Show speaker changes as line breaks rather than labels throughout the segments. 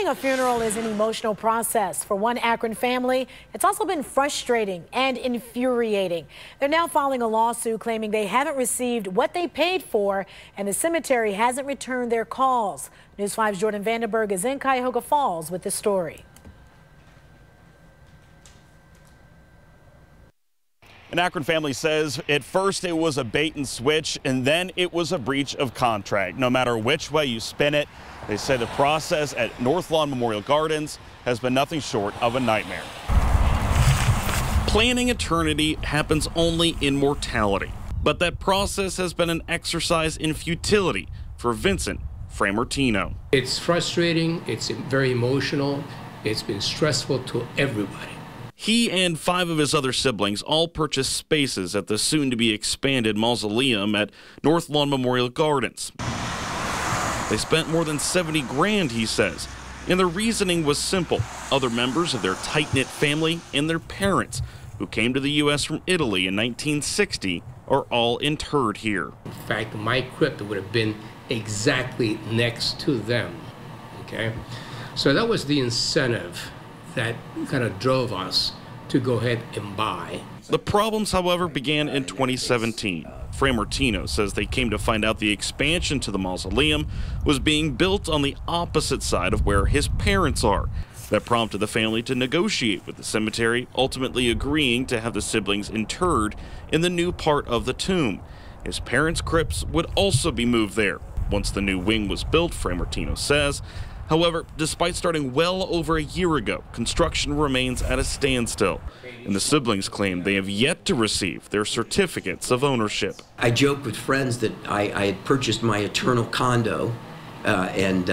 Planning a funeral is an emotional process. For one Akron family, it's also been frustrating and infuriating. They're now filing a lawsuit claiming they haven't received what they paid for and the cemetery hasn't returned their calls. News 5's Jordan Vandenberg is in Cuyahoga Falls with the story.
An Akron family says at first it was a bait and switch and then it was a breach of contract. No matter which way you spin it, they say the process at North Lawn Memorial Gardens has been nothing short of a nightmare. Planning eternity happens only in mortality, but that process has been an exercise in futility for Vincent Framertino.
It's frustrating, it's very emotional, it's been stressful to everybody.
He and 5 of his other siblings all purchased spaces at the soon-to-be-expanded mausoleum at North Lawn Memorial Gardens. They spent more than $70 grand, he says, and the reasoning was simple. Other members of their tight-knit family and their parents, who came to the U.S. from Italy in 1960, are all interred here.
In fact, my crypt would have been exactly next to them, okay? So that was the incentive that kind of drove us to go ahead and buy.
The problems, however, began in 2017. Framertino says they came to find out the expansion to the mausoleum was being built on the opposite side of where his parents are. That prompted the family to negotiate with the cemetery, ultimately agreeing to have the siblings interred in the new part of the tomb. His parents' crypts would also be moved there once the new wing was built, Framertino says. However, despite starting well over a year ago, construction remains at a standstill, and the siblings claim they have yet to receive their certificates of ownership.
I joke with friends that I had purchased my eternal condo, and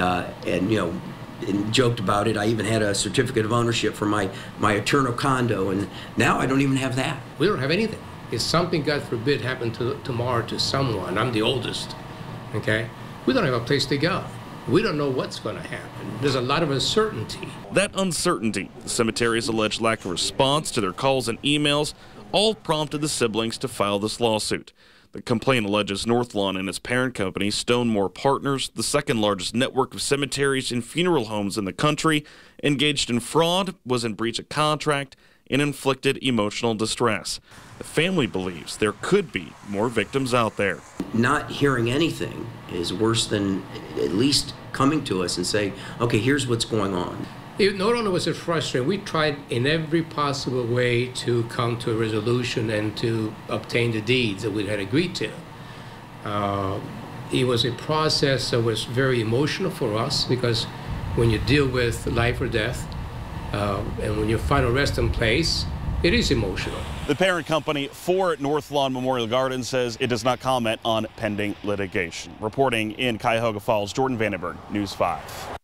joked about it. I even had a certificate of ownership for my eternal condo, and now I don't even have that.
We don't have anything. If something, God forbid, happened tomorrow to someone, I'm the oldest, okay? We don't have a place to go. We don't know what's going to happen. There's a lot of uncertainty.
That uncertainty, the cemetery's alleged lack of response to their calls and emails, all prompted the siblings to file this lawsuit. The complaint alleges North Lawn and its parent company, Stonemore Partners, the second largest network of cemeteries and funeral homes in the country, engaged in fraud, was in breach of contract, and inflicted emotional distress. The family believes there could be more victims out there.
Not hearing anything is worse than at least coming to us and say, okay, here's what's going on.
Not only was it frustrating, we tried in every possible way to come to a resolution and to obtain the deeds that we had agreed to. It was a process that was very emotional for us, because when you deal with life or death, and when you find a resting place, it is emotional.
The parent company for North Lawn Memorial Gardens says it does not comment on pending litigation. Reporting in Cuyahoga Falls, Jordan Vandenberg, News 5.